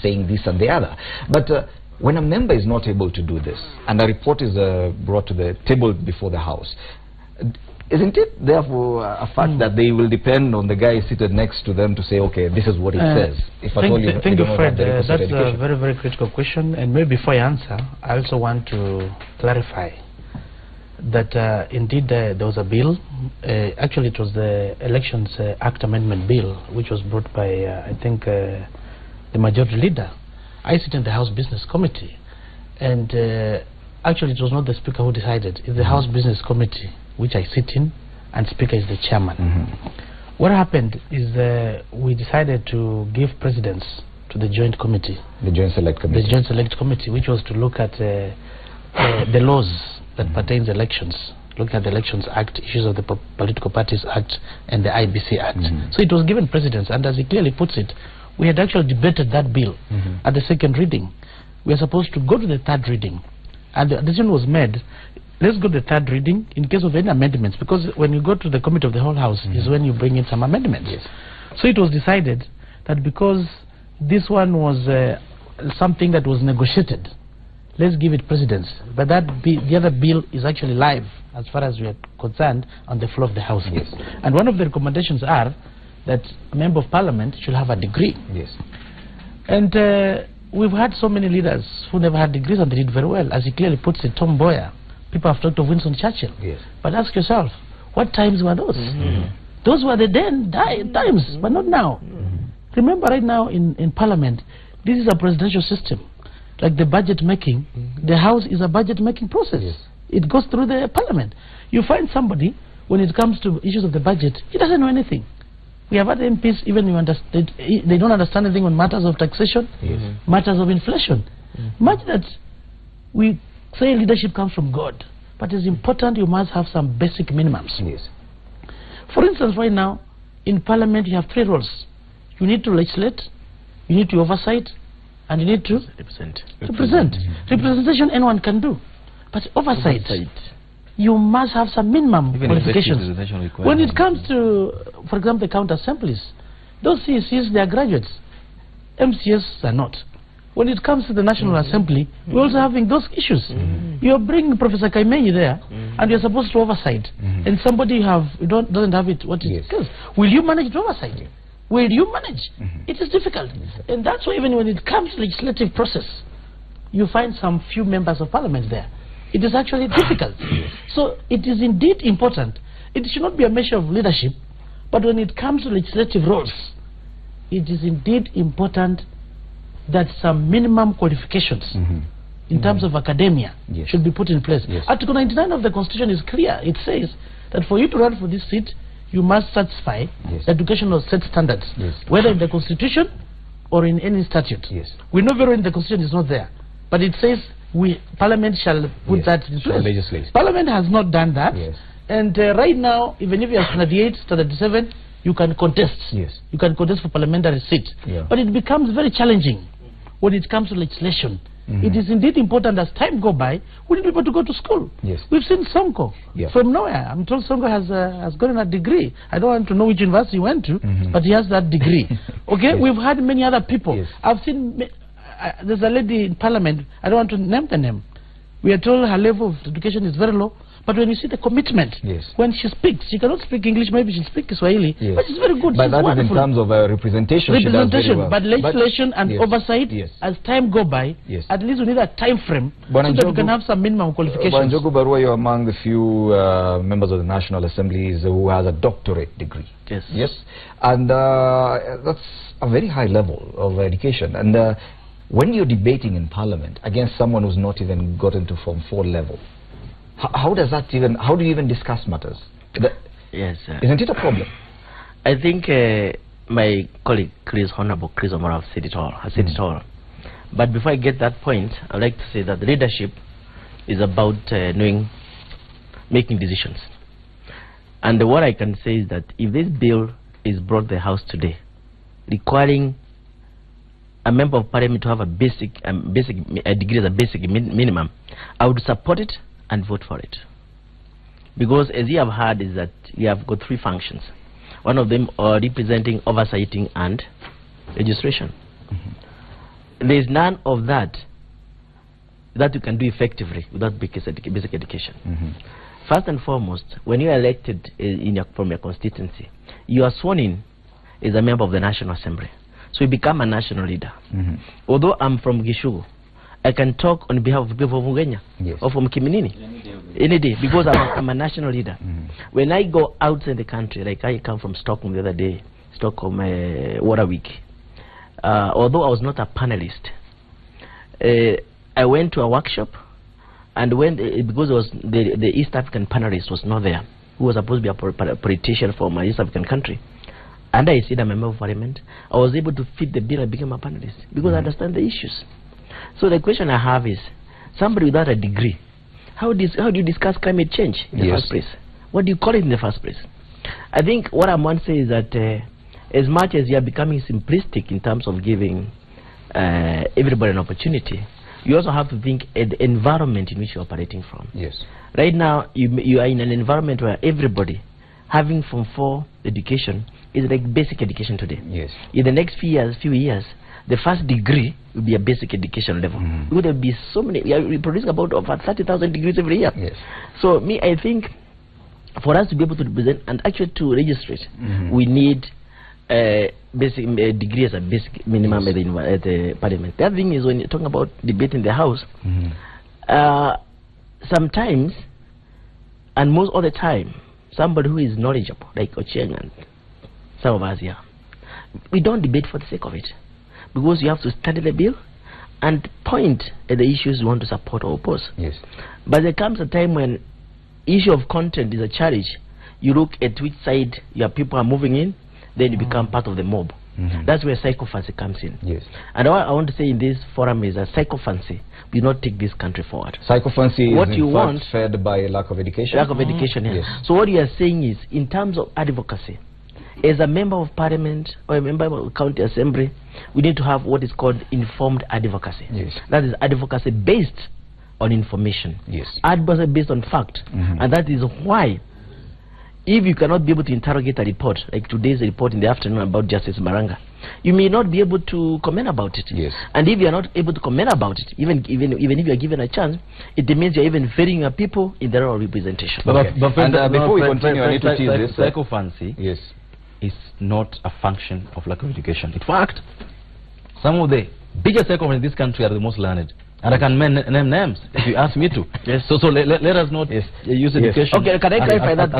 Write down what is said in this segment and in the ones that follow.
saying this and the other. But when a member is not able to do this, and a report is brought to the table before the House, isn't it therefore a fact that they will depend on the guy seated next to them to say, okay, this is what it says? If thank you, Fred. That's a very, very critical question. And maybe before I answer, I also want to clarify that indeed there was a bill. Actually, it was the Elections Act Amendment Bill, which was brought by, I think, the majority leader. I sit in the House Business Committee. And actually, it was not the Speaker who decided. It's the House Business Committee, which I sit in, and Speaker is the chairman. What happened is we decided to give precedence to the Joint Committee. The Joint Select Committee. The Joint Select Committee, which was to look at the laws that pertain to elections, look at the Elections Act, issues of the Political Parties Act, and the IBC Act. So it was given precedence, and as he clearly puts it, we had actually debated that bill at the second reading. We are supposed to go to the third reading, and the decision was made, let's go to the third reading in case of any amendments, because when you go to the Committee of the Whole House is when you bring in some amendments. So it was decided that because this one was something that was negotiated, let's give it precedence. But that the other bill is actually live as far as we are concerned on the floor of the House. And one of the recommendations are that a member of Parliament should have a degree. And we've had so many leaders who never had degrees and they did very well. As he clearly puts it, Tom Mboya. People have talked of Winston Churchill. But ask yourself, what times were those? Those were the then times, but not now. Remember, right now in Parliament, this is a presidential system. Like the budget making, the House is a budget making process. It goes through the Parliament. You find somebody, when it comes to issues of the budget, he doesn't know anything. We have other MPs, even they don't understand anything on matters of taxation, matters of inflation. Imagine that we say leadership comes from God, but it's important you must have some basic minimums. For instance, right now, in Parliament you have three roles. You need to legislate, you need to oversight, and you need to represent. Representation anyone can do, but oversight. You must have some minimum qualifications. When it comes to, for example, the county assemblies, those CECs, they are graduates. MCS are not. When it comes to the National Assembly, we're also having those issues. You're bringing Professor Kaimenyi there, and you're supposed to oversight. And somebody doesn't have it, what it is. Will you manage to oversight? Will you manage? It is difficult. And that's why even when it comes to legislative process, you find some few members of Parliament there. It is actually difficult. So it is indeed important. It should not be a measure of leadership, but when it comes to legislative roles, it is indeed important that some minimum qualifications in terms of academia should be put in place. Article 99 of the Constitution is clear. It says that for you to run for this seat, you must satisfy educational set standards, whether in the Constitution or in any statute. We know very well the Constitution is not there, but it says Parliament shall put that in place. Parliament has not done that, and right now, even if you are standard 8, standard 7, you can contest. You can contest for parliamentary seat, but it becomes very challenging when it comes to legislation. It is indeed important as time go by, we need people to go to school. We've seen Sonko from nowhere. I'm told Sonko has gotten a degree. I don't want to know which university he went to, but he has that degree. We've had many other people. I've seen, there's a lady in Parliament, I don't want to name the name. We are told her level of education is very low, but when you see the commitment, when she speaks, she cannot speak English, maybe she'll speak Swahili, but she's very good. But that is in terms of representation. Well. But legislation and oversight, as time go by, at least we need a time frame so that we can have some minimum qualifications. Njogu Barua, you're among the few members of the National Assemblies who has a doctorate degree. And that's a very high level of education. And when you're debating in Parliament against someone who's not even gotten to Form 4 level, how does that even, how do you even discuss matters? Isn't it a problem? I think my colleague Honorable Chris Omoro has said it all. But before I get that point, I'd like to say that the leadership is about making decisions. And what I can say is that if this bill is brought to the House today, requiring a member of Parliament to have a degree as a basic minimum, I would support it and vote for it. Because as you have heard is that you have got three functions. One of them are representing, oversighting and registration. there is none of that you can do effectively without basic education. First and foremost, when you are elected from your constituency, you are sworn in as a member of the National Assembly. So you become a national leader. Although I'm from Gishugu, I can talk on behalf of people from Ugenya or from Kiminini any day because I'm a national leader. When I go outside the country, like I come from Stockholm the other day, Stockholm Water Week, although I was not a panelist, I went to a workshop, and because it was the East African panelist was not there, who was supposed to be a politician from an East African country, and I said I'm a member of parliament, I was able to fit the bill and became a panelist because I understand the issues. So the question I have is, somebody without a degree, how do you discuss climate change in the first place? What do you call it in the first place? I think what I want to say is that as much as you are becoming simplistic in terms of giving everybody an opportunity, you also have to think at the environment in which you're operating from. Right now, you are in an environment where everybody having Form 4 education is like basic education today. In the next few years, the first degree will be a basic education level. There will be so many. We are producing about over 30,000 degrees every year. So I think for us to be able to represent and actually to register it, we need basic degree as a basic minimum at the parliament. The other thing is when you're talking about debate in the house, sometimes and most of the time, somebody who is knowledgeable, like Ochieng and some of us here, we don't debate for the sake of it, because you have to study the bill and point at the issues you want to support or oppose. But there comes a time when issue of content is a challenge. You look at which side your people are moving in, then you become part of the mob. That's where psychophancy comes in. And what I want to say in this forum is that psychophancy will not take this country forward. Psychophancy is in fact fed by lack of education. Lack of education, So what you are saying is, in terms of advocacy, as a member of parliament or a member of county assembly, we need to have what is called informed advocacy. That is advocacy based on information. Advocacy based on fact. And that is why, if you cannot be able to interrogate a report, like today's report in the afternoon about Justice Maranga, you may not be able to comment about it. And if you are not able to comment about it, even if you are given a chance, it means you are even failing your people in their own representation. But before we continue, I need to tease this. Psychophancy is not a function of lack of education. In fact, some of the biggest psychopaths in this country are the most learned. And I can name names if you ask me to. So let us not use education. Okay, can I clarify that?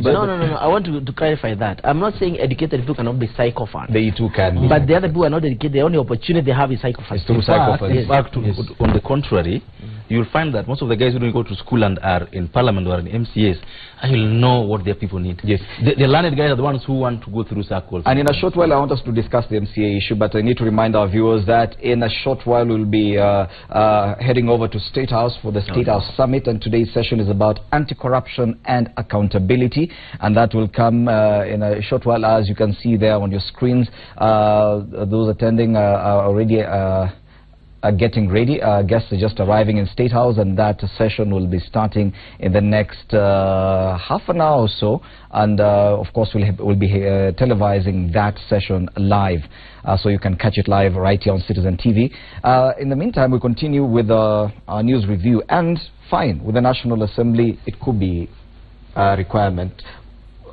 No. I want to clarify that. I'm not saying educated people cannot be psychophants. They too can be. But the other people are not educated. The only opportunity they have is psychophancy. In fact, on the contrary, you will find that most of the guys who don't go to school and are in parliament or in MCAs, I will know what their people need. The learned guys are the ones who want to go through circles. And in a short while, I want us to discuss the MCA issue, but I need to remind our viewers that in a short while we'll be heading over to State House for the State House Summit, and today's session is about anti-corruption and accountability, and that will come in a short while. As you can see there on your screens, those attending are already getting ready. Guests are just arriving in State House, and that session will be starting in the next half an hour or so, and of course we'll be televising that session live, so you can catch it live right here on Citizen TV. In the meantime, we continue with our news review, and fine, with the National Assembly, it could be a requirement.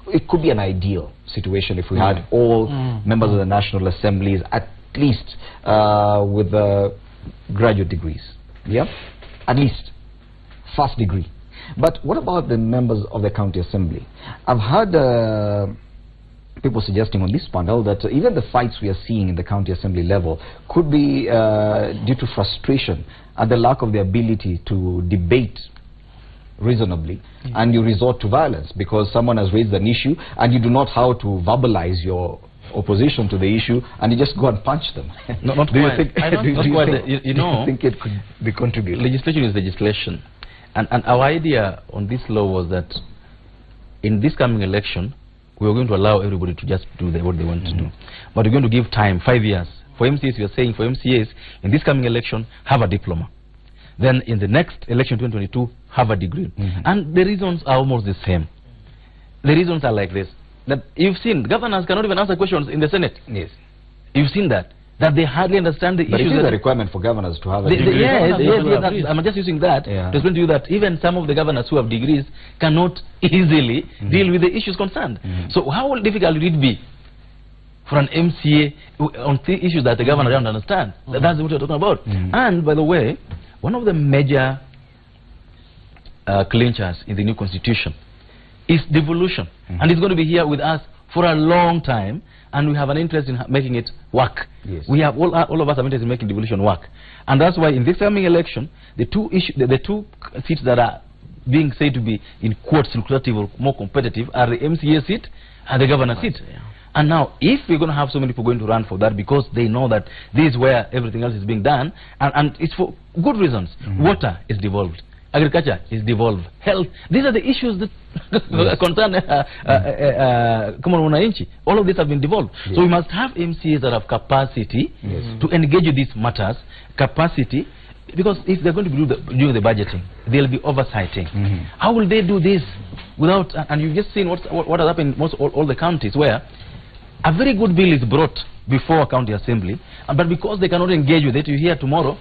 It could be an ideal situation if we had all members of the National Assemblies at least with graduate degrees, at least first degree. But what about the members of the county assembly? I've heard people suggesting on this panel that even the fights we are seeing in the county assembly level could be due to frustration and the lack of the ability to debate reasonably, and you resort to violence because someone has raised an issue and you do not know how to verbalize your opposition to the issue, and you just go and punch them. Not do you quite. think, you know, think it could be contributed? Legislation is legislation, and our idea on this law was that in this coming election we were going to allow everybody to just do what they want to do, but we're going to give time, 5 years. For MCAs, we are saying for MCAs in this coming election have a diploma, then in the next election 2022 have a degree, and the reasons are almost the same. The reasons are like this: that you've seen governors cannot even answer questions in the Senate. You've seen that. that they hardly understand the issues. But it is a requirement for governors to have a degree. Yes, I'm just using that to explain to you that even some of the governors who have degrees cannot easily deal with the issues concerned. So how difficult would it be for an MCA on issues that the governor doesn't understand? That's what we're talking about. And by the way, one of the major clinchers in the new constitution is devolution. And it's going to be here with us for a long time, and we have an interest in making it work. We have all of us have interest in making devolution work, and that's why in this coming election, the two seats that are being said to be in quotes lucrative or more competitive are the MCA seat and the governor seat. And now, if we're going to have so many people going to run for that because they know that this is where everything else is being done, and it's for good reasons. Water is devolved. Agriculture is devolved. Health. These are the issues that concern common wananchi. All of these have been devolved. So we must have MCAs that have capacity to engage with these matters. Capacity, because if they're going to be doing the budgeting, they'll be oversighting. How will they do this without? And you've just seen what has happened in all the counties where a very good bill is brought before a county assembly, but because they cannot engage with it, you hear tomorrow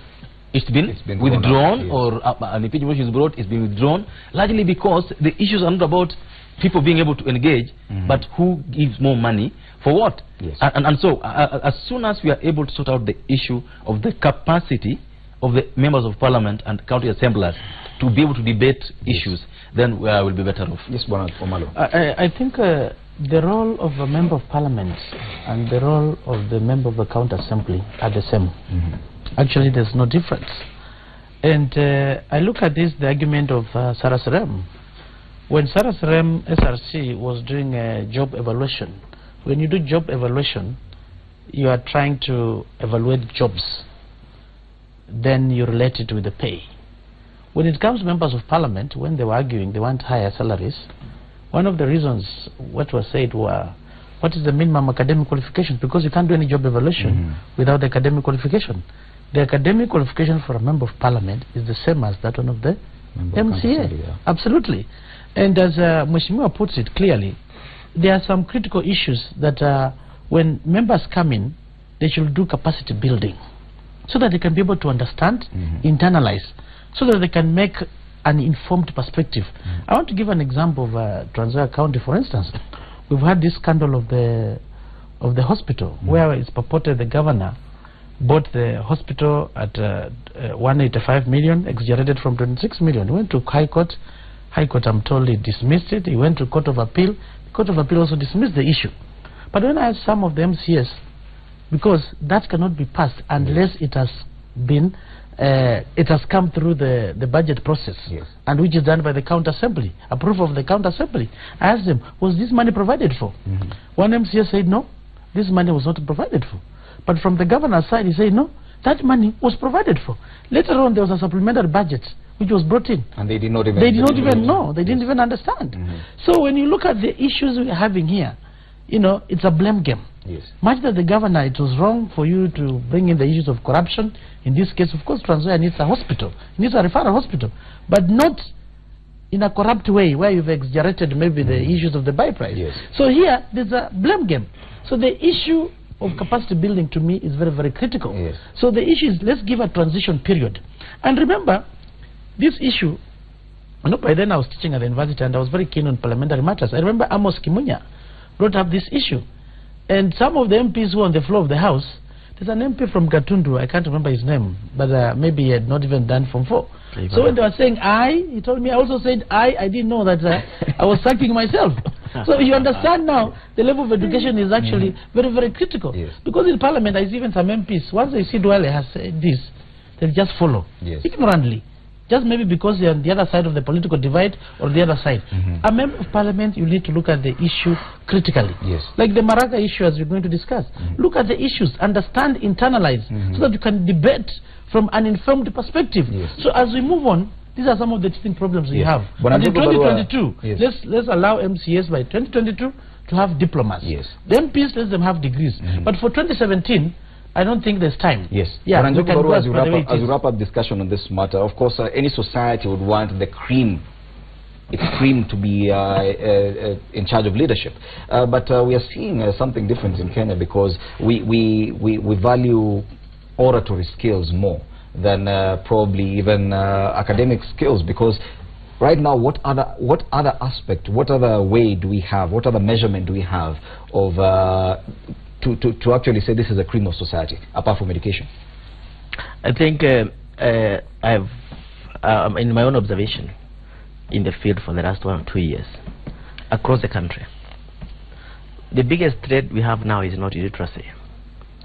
it's been withdrawn, or an impeachment is brought, it's been withdrawn, largely because the issues are not about people being able to engage, but who gives more money for what. And so, as soon as we are able to sort out the issue of the capacity of the members of parliament and county assemblers to be able to debate issues, then we'll be better off. Yes, Omalo. I think the role of a member of parliament and the role of the member of the county assembly are the same. Actually, there's no difference. And I look at this, the argument of Sarah Serem. When Sarah Serem SRC was doing a job evaluation, when you do job evaluation, you are trying to evaluate jobs. Then you relate it with the pay. When it comes to members of parliament, when they were arguing, they want higher salaries. One of the reasons what was said were, what is the minimum academic qualification? Because you can't do any job evaluation without the academic qualification. The academic qualification for a member of parliament is the same as that one of the MCA. Absolutely. And as Mheshimiwa puts it clearly, there are some critical issues that when members come in, they should do capacity building so that they can be able to understand, internalize, so that they can make an informed perspective. I want to give an example of Trans Nzoia County, for instance. We've had this scandal of the hospital, where it's purported the governor bought the hospital at 185 million, exaggerated from 26 million. He went to High Court. High Court, I'm told, he dismissed it. He went to Court of Appeal. The Court of Appeal also dismissed the issue. But when I asked some of the MCS, because that cannot be passed unless it has been, it has come through the budget process, and which is done by the county assembly, approval of the county assembly. I asked them, was this money provided for? One MCS said, no, this money was not provided for. But from the governor's side, he said, no, that money was provided for. Later on, there was a supplementary budget which was brought in. And they did not even know. They didn't even understand. So when you look at the issues we're having here, you know, it's a blame game. Much that the governor, it was wrong for you to bring in the issues of corruption. In this case, of course, Trans Nzoia needs a hospital. It needs a referral hospital. But not in a corrupt way where you've exaggerated maybe the issues of the buy price. So here, there's a blame game. So the issue of capacity building to me is very, very critical. So the issue is, let's give a transition period. And remember, this issue, you know, by then I was teaching at the university and I was very keen on parliamentary matters. I remember Amos Kimunya brought up this issue. And some of the MPs who were on the floor of the House, there's an MP from Gatundu, I can't remember his name, but maybe he had not even done Form 4. So when they were saying I, he told me, I also said I didn't know that I was sucking myself. So you understand now, the level of education is actually very, very critical. Because in Parliament, I see even some MPs, once they see Duale has said this, they just follow, ignorantly. Just maybe because they're on the other side of the political divide or the other side. A member of parliament, you need to look at the issue critically. Like the Maraga issue, as we're going to discuss. Look at the issues, understand, internalize, so that you can debate from an informed perspective. So as we move on, these are some of the distinct problems we have. And in 2022, let's allow MCS by 2022 to have diplomas. The MPs, let them have degrees. But for 2017, I don't think there's time. As you wrap up discussion on this matter, of course, any society would want the cream extreme to be in charge of leadership. But we are seeing something different in Kenya, because we value oratory skills more than probably even academic skills, because right now, what other aspect, what other way do we have, what other measurement do we have of to actually say this is a cream of society, apart from education? I think I've in my own observation in the field for the last 1 or 2 years across the country, the biggest threat we have now is not illiteracy,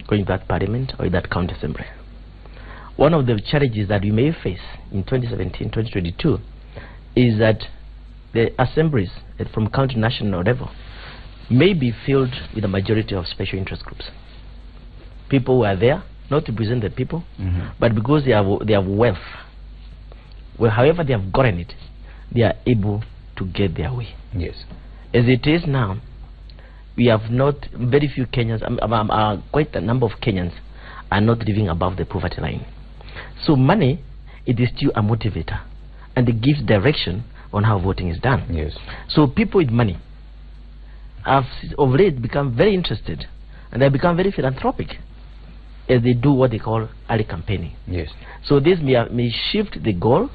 going to that parliament or that county assembly. One of the challenges that we may face in 2017, 2022 is that the assemblies from county, national level may be filled with a majority of special interest groups. People who are there not to represent the people, but because they have wealth, well, however they have gotten it, they are able to get their way. Yes. As it is now, we have not, very few Kenyans, quite a number of Kenyans are not living above the poverty line. So money, it is still a motivator, and it gives direction on how voting is done. Yes. So people with money have of late become very interested, and they have become very philanthropic as they do what they call early campaigning. Yes. So this may shift the goal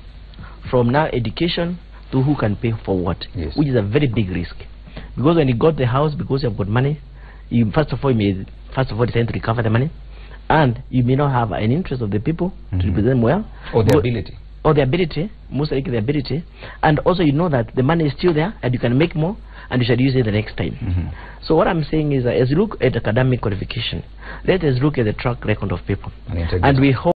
from now education to who can pay for what, yes, which is a very big risk. Because when you got the house, because you have got money, you first of all decide to recover the money, and you may not have an interest of the people to represent them well, or the ability. Or the ability, most likely the ability, and also you know that the money is still there and you can make more and you should use it the next time. So what I'm saying is that as you look at academic qualification, let us look at the track record of people, and we hope